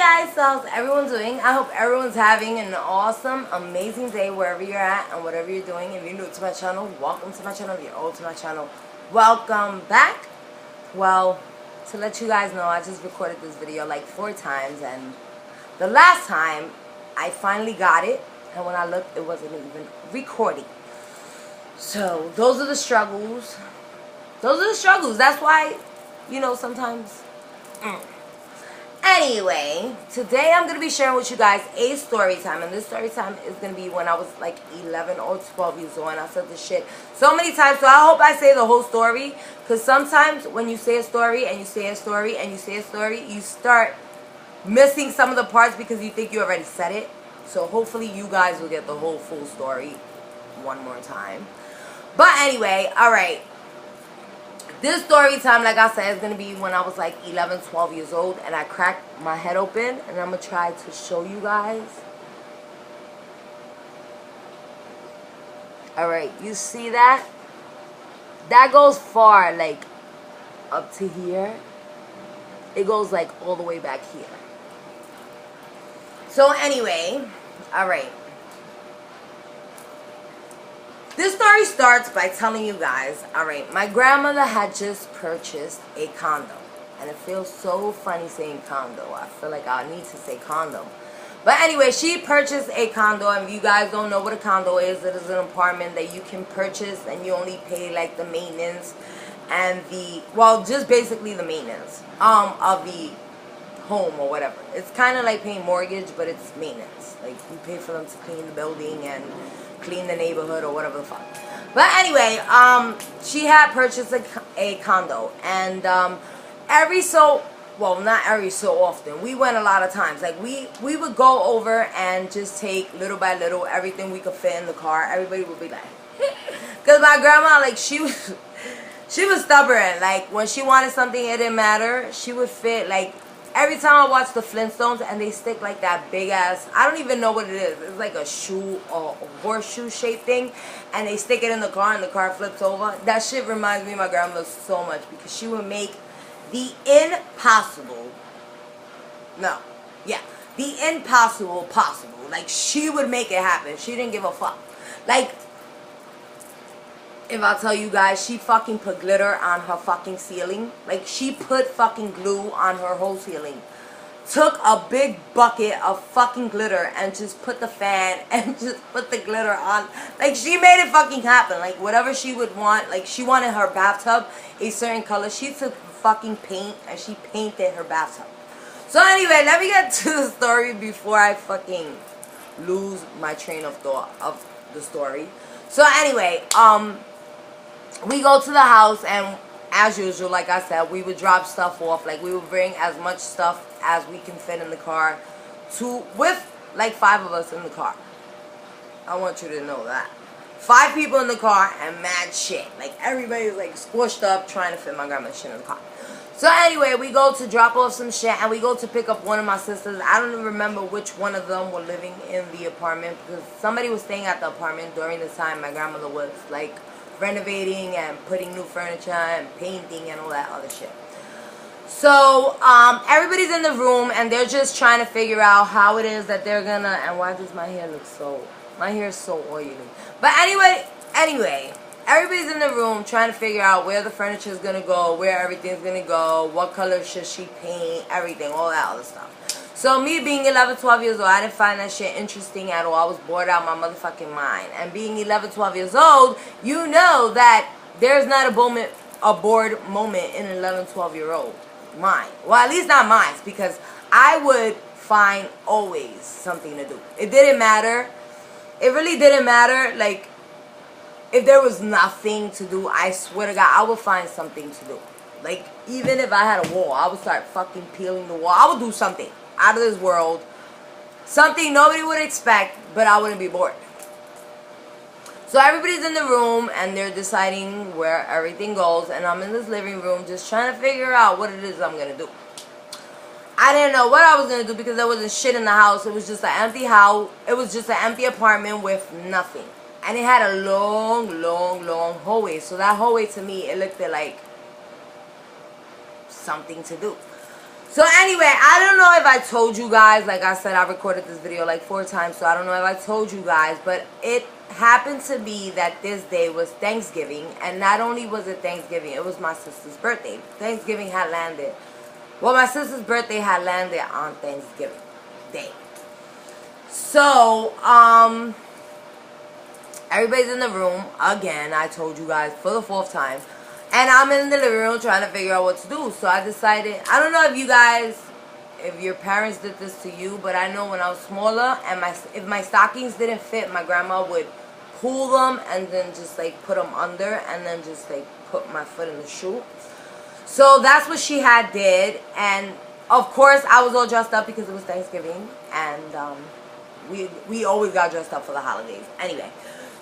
guys, so how's everyone doing? I hope everyone's having an awesome, amazing day wherever you're at and whatever you're doing. If you're new to my channel, welcome to my channel. If you're old to my channel, welcome back. Well, to let you guys know, I just recorded this video like 4 times, and the last time I finally got it, and when I looked, it wasn't even recording. So those are the struggles. That's why, you know, sometimes. Anyway, today I'm going to be sharing with you guys a story time. And this story time is going to be when I was like 11 or 12 years old. And I said this shit so many times. So I hope I say the whole story. Because sometimes when you say a story and you say a story and you say a story, you start missing some of the parts because you think you already said it. So hopefully you guys will get the whole full story one more time. But anyway, alright. This story time, like I said, is going to be when I was like 11, 12 years old. And I cracked my head open. And I'm going to try to show you guys. Alright, you see that? That goes far, like, up to here. It goes like all the way back here. So anyway, alright. This story starts by telling you guys, alright, my grandmother had just purchased a condo. And it feels so funny saying condo. I feel like I need to say condo. But anyway, she purchased a condo. And if you guys don't know what a condo is, it is an apartment that you can purchase and you only pay like the maintenance and the, well, just basically the maintenance of the home or whatever. It's kind of like paying mortgage, but it's maintenance. Like you pay for them to clean the building and clean the neighborhood or whatever the fuck. But anyway, she had purchased a condo, and not every so often, we went a lot of times. Like we would go over and just take little by little everything we could fit in the car. Everybody would be like, because my grandma, like she was stubborn. Like when she wanted something, it didn't matter. She would fit like. Every time I watch the Flintstones and they stick like that big ass, I don't even know what it is. It's like a shoe or a horseshoe shaped thing. And they stick it in the car and the car flips over. That shit reminds me of my grandmother so much. Because she would make the impossible. The impossible possible. Like she would make it happen. She didn't give a fuck. Like, if I tell you guys, she fucking put glitter on her fucking ceiling. Like, she put fucking glue on her whole ceiling. Took a big bucket of fucking glitter and just put the fan and just put the glitter on. Like, she made it fucking happen. Like, whatever she would want. Like, she wanted her bathtub a certain color. She took fucking paint and she painted her bathtub. So, anyway, let me get to the story before I fucking lose my train of thought of the story. So, anyway, we go to the house, and as usual, like I said, we would drop stuff off. Like, we would bring as much stuff as we can fit in the car with like 5 of us in the car. I want you to know that. 5 people in the car and mad shit. Like, everybody's like squished up trying to fit my grandma's shit in the car. So anyway, we go to drop off some shit, and we go to pick up one of my sisters. I don't even remember which one of them were living in the apartment, because somebody was staying at the apartment during the time my grandmother was like renovating and putting new furniture and painting and all that other shit. So everybody's in the room and they're just trying to figure out how it is that they're gonna, and why does my hair look so, my hair is so oily. But anyway, everybody's in the room trying to figure out where the furniture is gonna go, where everything's gonna go, what color should she paint, everything, all that other stuff. So me being 11, 12 years old, I didn't find that shit interesting at all. I was bored out my motherfucking mind. And being 11, 12 years old, you know that there's not a bored moment in an 11, 12-year-old mind. Well, at least not mine, because I would find always something to do. It didn't matter. It really didn't matter. Like, if there was nothing to do, I swear to God, I would find something to do. Like, even if I had a wall, I would start fucking peeling the wall. I would do something out of this world. Something nobody would expect, but I wouldn't be bored. So everybody's in the room, and they're deciding where everything goes. And I'm in this living room just trying to figure out what it is I'm going to do. I didn't know what I was going to do because there wasn't shit in the house. It was just an empty house. It was just an empty apartment with nothing. And it had a long, long, long hallway. So that hallway, to me, it looked like something to do. So anyway, I don't know if I told you guys, like I said, I recorded this video like 4 times, so I don't know if I told you guys, but it happened to be that this day was Thanksgiving, and not only was it Thanksgiving, it was my sister's birthday. Thanksgiving had landed. Well, my sister's birthday had landed on Thanksgiving Day. So, everybody's in the room, again, I told you guys for the 4th time. And I'm in the living room trying to figure out what to do. So I decided, I don't know if you guys, if your parents did this to you, but I know when I was smaller and if my stockings didn't fit, my grandma would pull them and then just like put them under and then just like put my foot in the shoe. So that's what she had did. And of course I was all dressed up because it was Thanksgiving. And we always got dressed up for the holidays. Anyway.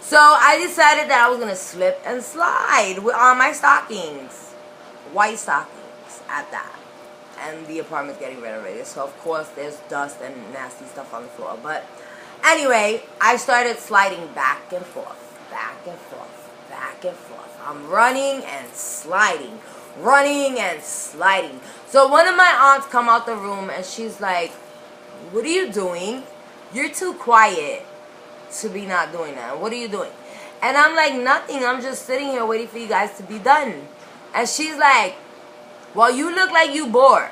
So I decided that I was going to slip and slide on my stockings. White stockings at that. And the apartment's getting renovated. So of course there's dust and nasty stuff on the floor. But anyway, I started sliding back and forth. Back and forth. Back and forth. I'm running and sliding. Running and sliding. So one of my aunts come out the room and she's like, "What are you doing? You're too quiet to be not doing that. What are you doing?" And I'm like, "Nothing. I'm just sitting here waiting for you guys to be done." And she's like, "Well, you look like you bored.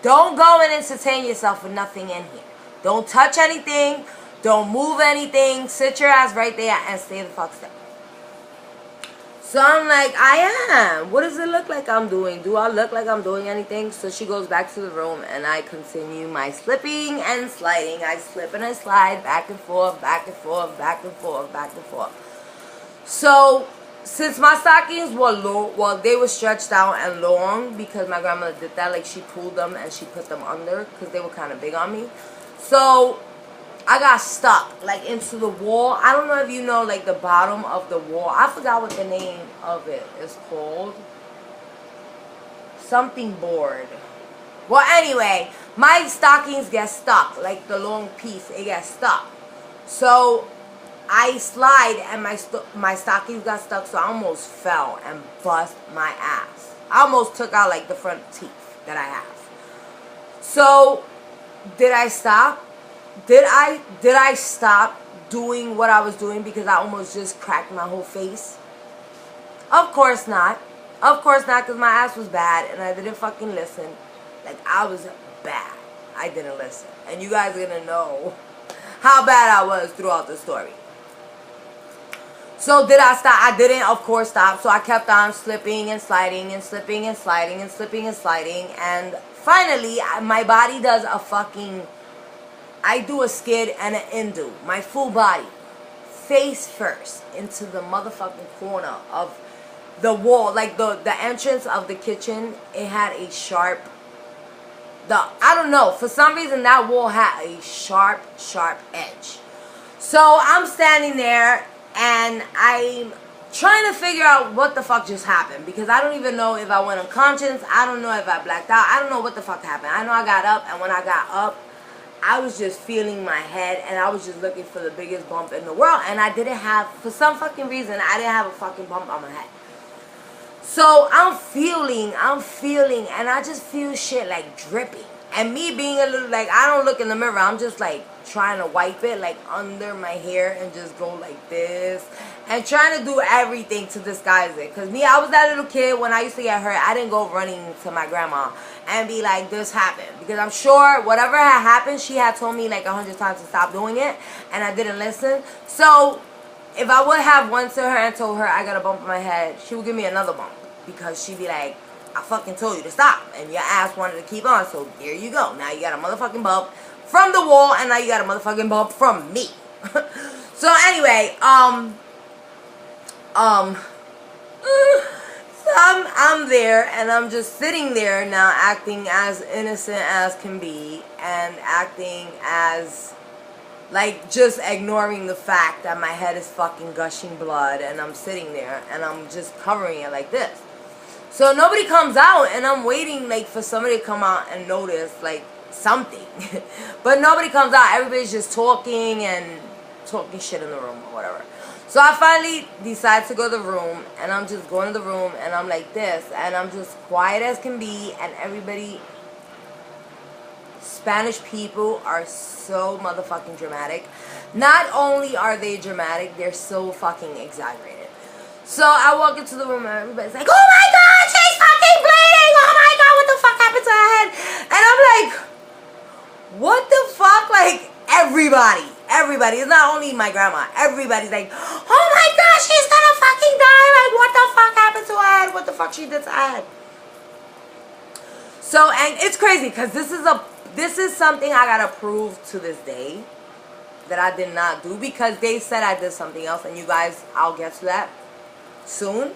Don't go and entertain yourself with nothing in here. Don't touch anything. Don't move anything. Sit your ass right there and stay the fuck still." So I'm like, "I am. What does it look like I'm doing? Do I look like I'm doing anything?" So she goes back to the room and I continue my slipping and sliding. I slip and I slide back and forth, back and forth, back and forth, back and forth. So since my stockings were low, well, they were stretched out and long because my grandmother did that. Like she pulled them and she put them under because they were kind of big on me. So I got stuck like into the wall. I don't know if you know like the bottom of the wall. I forgot what the name of it is called. Something board. Well, anyway, my stockings get stuck. Like the long piece, it gets stuck. So I slide and my stockings got stuck. So I almost fell and bust my ass. I almost took out like the front teeth that I have. So did I stop? Did I stop doing what I was doing because I almost just cracked my whole face? Of course not. Of course not, because my ass was bad and I didn't fucking listen. Like, I was bad. I didn't listen. And you guys are going to know how bad I was throughout the story. So did I stop? I didn't, of course, stop. So I kept on slipping and sliding and slipping and sliding and slipping and sliding. And finally, my body does a fucking... I do a skid and an undo. My full body, face first, into the motherfucking corner of the wall. Like the entrance of the kitchen, it had a sharp... I don't know. For some reason, that wall had a sharp edge. So I'm standing there and I'm trying to figure out what the fuck just happened. Because I don't even know if I went unconscious. I don't know if I blacked out. I don't know what the fuck happened. I know I got up, and when I got up, I was just feeling my head, and I was just looking for the biggest bump in the world. And I didn't have, for some fucking reason, I didn't have a fucking bump on my head. So I'm feeling, and I just feel shit like dripping. And me being a little, like, I don't look in the mirror. I'm just like trying to wipe it like under my hair and just go like this. And trying to do everything to disguise it. Because me, I was that little kid when I used to get hurt. I didn't go running to my grandma and be like, "This happened." Because I'm sure whatever had happened, she had told me like 100 times to stop doing it. And I didn't listen. So if I would have went to her and told her I got a bump on my head, she would give me another bump. Because she'd be like, "I fucking told you to stop. And your ass wanted to keep on. So here you go. Now you got a motherfucking bump from the wall. And now you got a motherfucking bump from me." So anyway, so I'm there, and I'm just sitting there now acting as innocent as can be, and acting as, like, just ignoring the fact that my head is fucking gushing blood, and I'm sitting there, and I'm just covering it like this. So nobody comes out, and I'm waiting, like, for somebody to come out and notice, like, something. But nobody comes out. Everybody's just talking and talking shit in the room or whatever. So I finally decide to go to the room, and I'm just going to the room, and I'm like this, and I'm just quiet as can be, and everybody Spanish people are so motherfucking dramatic. Not only are they dramatic, they're so fucking exaggerated. So I walk into the room and everybody's like, oh my god, she's fucking bleeding! Oh my god, what the fuck happened to her head? And I'm like, what the fuck? Like, everybody. It's not only my grandma. Everybody's like, oh my god, she's gonna fucking die. Like, what the fuck happened to her head? What the fuck she did to her head? So, and it's crazy because this is something I gotta prove to this day that I did not do, because they said I did something else, and you guys, I'll get to that soon.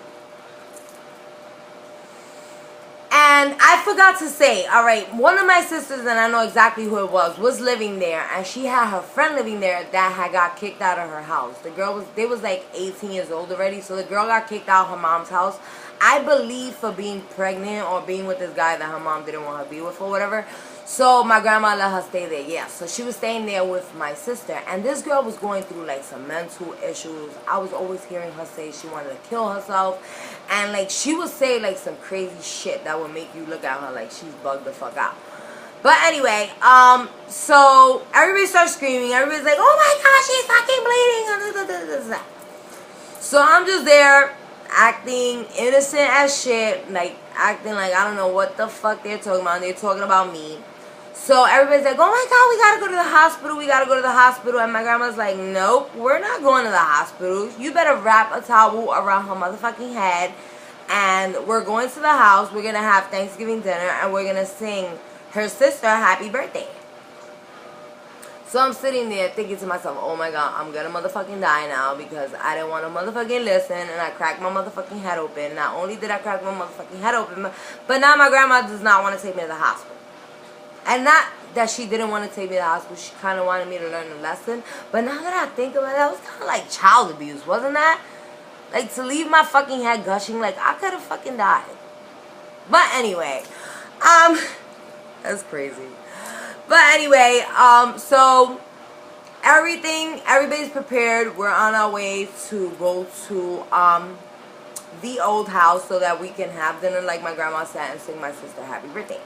And I forgot to say, alright, one of my sisters, and I know exactly who it was living there, and she had her friend living there that had got kicked out of her house. The girl they was like 18 years old already, so the girl got kicked out of her mom's house, I believe for being pregnant or being with this guy that her mom didn't want her to be with or whatever. So my grandma let her stay there, yeah. So she was staying there with my sister, and this girl was going through like some mental issues. I was always hearing her say she wanted to kill herself, and like she would say like some crazy shit that would make you look at her like she's bugged the fuck out. But anyway, so everybody starts screaming. Everybody's like, oh my god, she's fucking bleeding. So I'm just there acting innocent as shit, like acting like I don't know what the fuck they're talking about. They're talking about me. So everybody's like, oh my god, we gotta go to the hospital, and my grandma's like, nope, we're not going to the hospital. You better wrap a towel around her motherfucking head, and we're going to the house. We're gonna have Thanksgiving dinner, and we're gonna sing her sister happy birthday. So I'm sitting there thinking to myself, oh my god, I'm gonna motherfucking die now, because I didn't want to motherfucking listen, and I cracked my motherfucking head open. Not only did I crack my motherfucking head open, but now my grandma does not want to take me to the hospital. And not that she didn't want to take me to the hospital, she kind of wanted me to learn a lesson. But now that I think about it, that was kind of like child abuse, wasn't that? Like, to leave my fucking head gushing, like, I could have fucking died. But anyway, that's crazy. But anyway, so everybody's prepared. We're on our way to go to the old house so that we can have dinner, like my grandma said, and sing my sister happy birthday.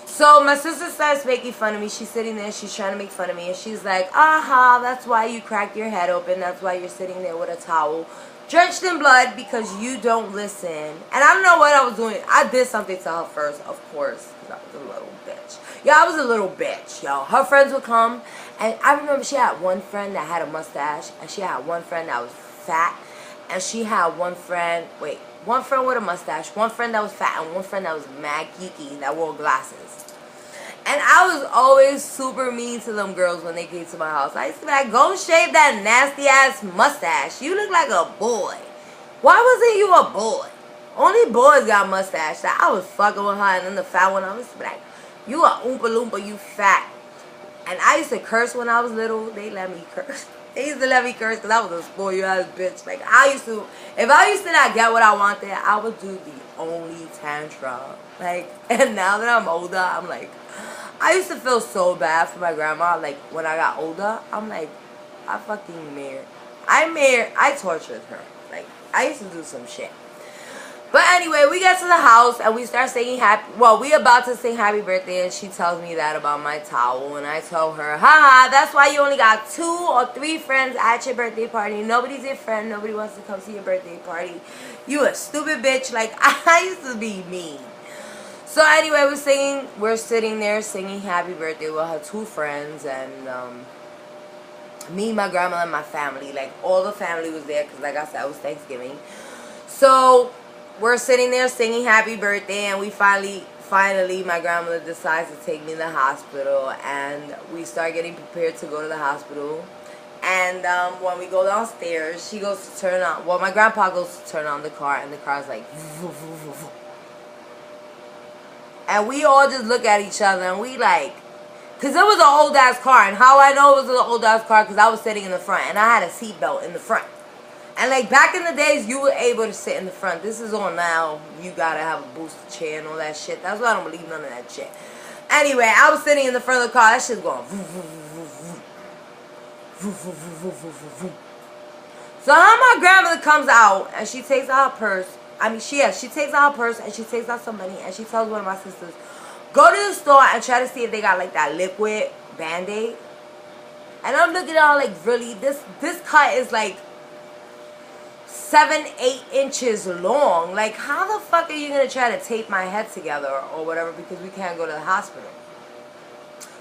So my sister starts making fun of me. She's sitting there, she's trying to make fun of me, and she's like, aha, that's why you cracked your head open. That's why you're sitting there with a towel drenched in blood, because you don't listen. And I don't know what I was doing. I did something to her first, of course, because I was a little bitch. Yeah, I was a little bitch, yo. Her friends would come, and I remember she had one friend that had a mustache, and she had one friend that was fat, and she had one friend with a mustache, one friend that was fat, and one friend that was mad geeky that wore glasses. And I was always super mean to them girls when they came to my house. I used to be like, go shave that nasty ass mustache. You look like a boy. Why wasn't you a boy? Only boys got mustache. So I was fucking with her, and then the fat one, I was like, you a oompa loompa, you fat. And I used to curse when I was little. They let me curse. They used to let me curse because I was a spoiled ass bitch. Like, if I used to not get what I wanted, I would do the only tantrum. Like, and now that I'm older, I'm like, I used to feel so bad for my grandma. Like, when I got older, I'm like, I tortured her. Like, I used to do some shit. But anyway, we get to the house and we start singing we about to sing happy birthday, and she tells me that about my towel, and I tell her, haha, that's why you only got 2 or 3 friends at your birthday party. Nobody's your friend. Nobody wants to come to your birthday party. You a stupid bitch. Like, I used to be mean. So anyway, we're sitting there singing happy birthday with her 2 friends, and me, my grandma, and my family. Like, all the family was there because, like I said, it was Thanksgiving. So we're sitting there singing happy birthday, and we finally, my grandmother decides to take me to the hospital, and we start getting prepared to go to the hospital. And when we go downstairs, she goes to turn on, my grandpa goes to turn on the car, and the car's like, voo, voo, voo, voo. And we all just look at each other, and we like, because it was an old-ass car, and how I know it was an old-ass car, because I was sitting in the front, and I had a seatbelt in the front. And like, back in the days, you were able to sit in the front. This is on now. You gotta have a booster chair and all that shit. That's why I don't believe none of that shit. Anyway, I was sitting in the front of the car. That shit's going, voo, voo, voo, voo, voo, voo, voo, voo, voo, voo. So how my grandmother comes out, and she takes out her purse. She takes out her purse, and she takes out some money, and she tells one of my sisters, Go to the store and try to see if they got like that liquid Band-Aid. And I'm looking at her like, really? This cut is like 7-8 inches long. Like, how the fuck are you gonna try to tape my head together or whatever because we can't go to the hospital?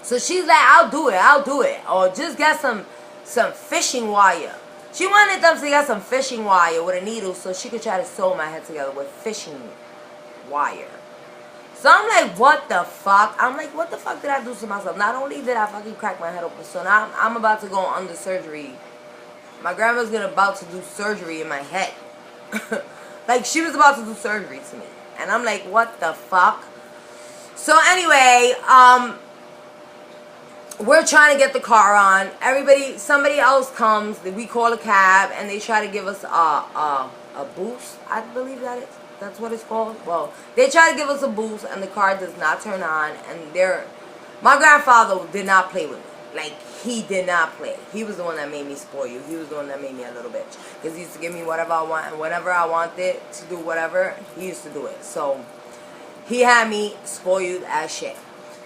So she's like, I'll do it. Or just get some fishing wire. She wanted them to get some fishing wire with a needle so she could try to sew my head together with fishing wire. So I'm like, what the fuck? I'm like, what the fuck did I do to myself? Not only did I fucking crack my head open, so now I'm about to go under surgery. My grandma's about to do surgery in my head. Like, she was about to do surgery to me. And I'm like, what the fuck? So anyway, we're trying to get the car on. Somebody else comes. We call a cab, and they try to give us a boost. I believe that's what it's called. Well, they try to give us a boost, and the car does not turn on. And my grandfather did not play with me. Like, he did not play. He was the one that made me spoil you. He was the one that made me a little bitch. Because he used to give me whatever I want, and whenever I wanted to do whatever, he used to do it. So he had me spoiled as shit.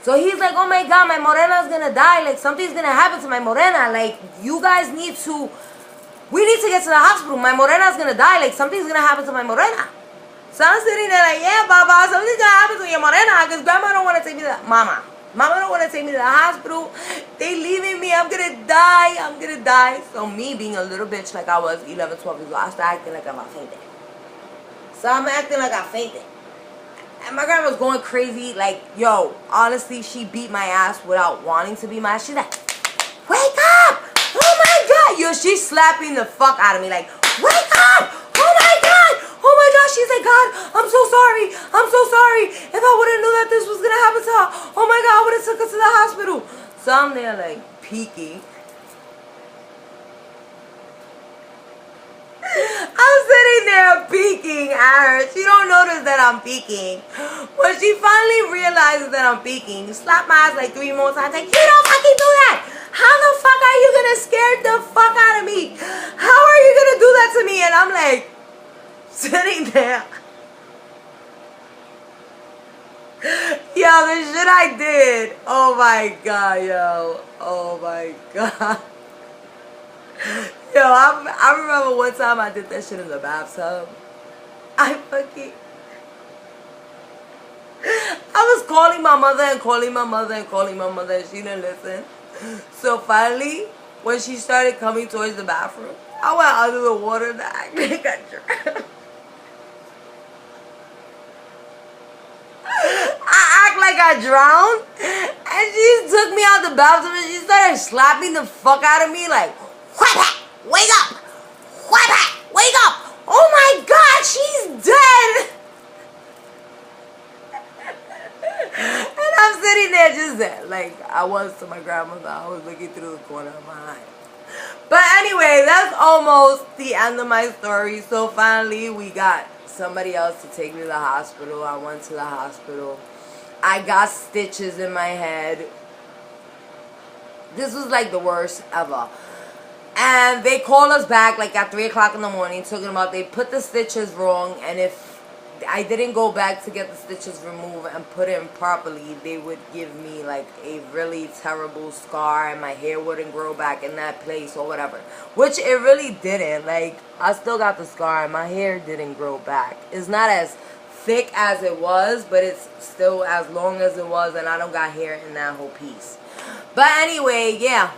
So he's like, oh my God, my morena's gonna die. Like, something's gonna happen to my morena. Like, you guys we need to get to the hospital. My morena's gonna die. Like, something's gonna happen to my morena. So I'm sitting there like, yeah, Baba, something's gonna happen to your morena. Because Grandma don't want to take me to Mama don't want to take me to the hospital. They leaving me. I'm gonna die. So me being a little bitch like I was 11, 12 years old, I started acting like I'm fainting. So I'm acting like I fainted. And my grandma was going crazy. Like, yo, honestly, she beat my ass without wanting to beat my ass. She's like, wake up! Oh my God! Yo, she's slapping the fuck out of me. Like, wake up! Oh my God! Oh my God! She's like, God, I'm so sorry. I'm so sorry. If I would have knew that this was going to happen to her, oh my God, I would have took her to the hospital. So I'm there like, peeking. I'm sitting there peeking at her. She don't notice that I'm peeking. When she finally realizes that I'm peeking, slap my ass like 3 more times. Like, you don't fucking do that. How the fuck are you gonna scare the fuck out of me? How are you gonna do that to me? And I'm like, sitting there. Yo, the shit I did. Oh my God, yo. Oh my God. Yo, I remember one time I did that shit in the bathtub. I was calling my mother and she didn't listen. So finally, when she started coming towards the bathroom, I went under the water and I got drowned. I act like I drowned, and she took me out the bathroom and she started slapping the fuck out of me like, wake up! Wake up! Oh my God, she's dead! And I'm sitting there just like I was to my grandmother. I was looking through the corner of my eye. But anyway, that's almost the end of my story. So finally, we got somebody else to take me to the hospital. I went to the hospital. I got stitches in my head. This was like the worst ever. And they called us back like at 3 o'clock in the morning talking about they put the stitches wrong, and if I didn't go back to get the stitches removed and put in properly, they would give me like a really terrible scar and my hair wouldn't grow back in that place or whatever. Which it really didn't. Like, I still got the scar and my hair didn't grow back. It's not as thick as it was, but it's still as long as it was, and I don't got hair in that whole piece. But anyway, yeah.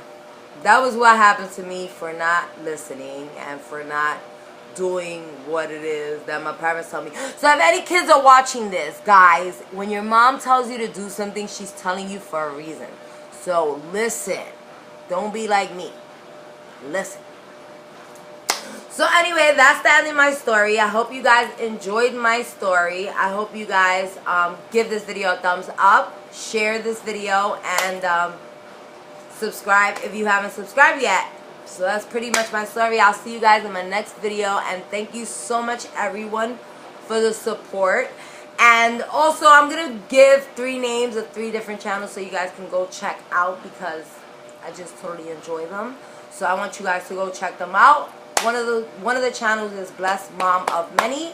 That was what happened to me for not listening and for not doing what it is that my parents tell me. So if any kids are watching this, guys, when your mom tells you to do something, she's telling you for a reason. So listen. Don't be like me. Listen. So anyway, that's the end of my story. I hope you guys enjoyed my story. I hope you guys give this video a thumbs up, share this video, and subscribe if you haven't subscribed yet. So that's pretty much my story. I'll see you guys in my next video, and thank you so much everyone for the support. And also I'm gonna give 3 names of 3 different channels so you guys can go check out, because I just totally enjoy them. So I want you guys to go check them out. One of the channels is Blessed Mom of Many,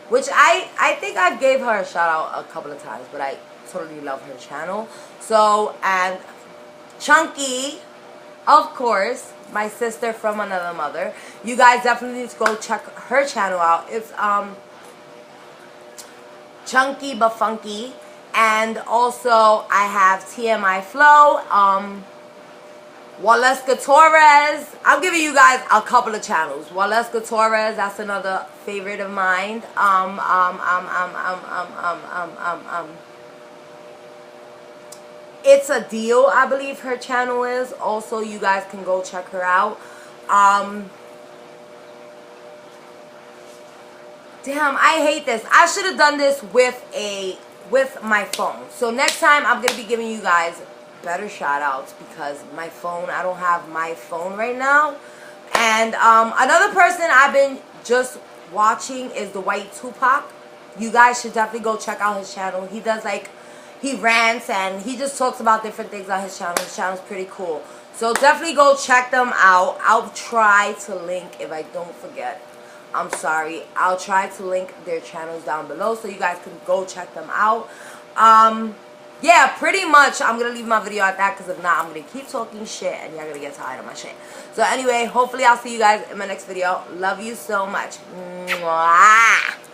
which I think I gave her a shout out a couple of times, but I totally love her channel. So, and Chunky, of course, my sister from another mother. You guys definitely need to go check her channel out. It's Chunky but Funky. And also I have TMI Flow, Waleska Torres. I'm giving you guys a couple of channels. Waleska Torres, that's another favorite of mine. It's a Deal, I believe her channel is. Also, you guys can go check her out. Damn, I hate this. I should have done this with my phone. So next time I'm gonna be giving you guys better shout outs because my phone, I don't have my phone right now. And another person I've been just watching is the White Tupac. You guys should definitely go check out his channel. He does like, he rants and he just talks about different things on his channel. His channel's pretty cool. So definitely go check them out. I'll try to link if I don't forget. I'm sorry. I'll try to link their channels down below so you guys can go check them out. Yeah, pretty much I'm going to leave my video at that because if not, I'm going to keep talking shit and y'all going to get tired of my shit. So anyway, hopefully I'll see you guys in my next video. Love you so much. Mwah.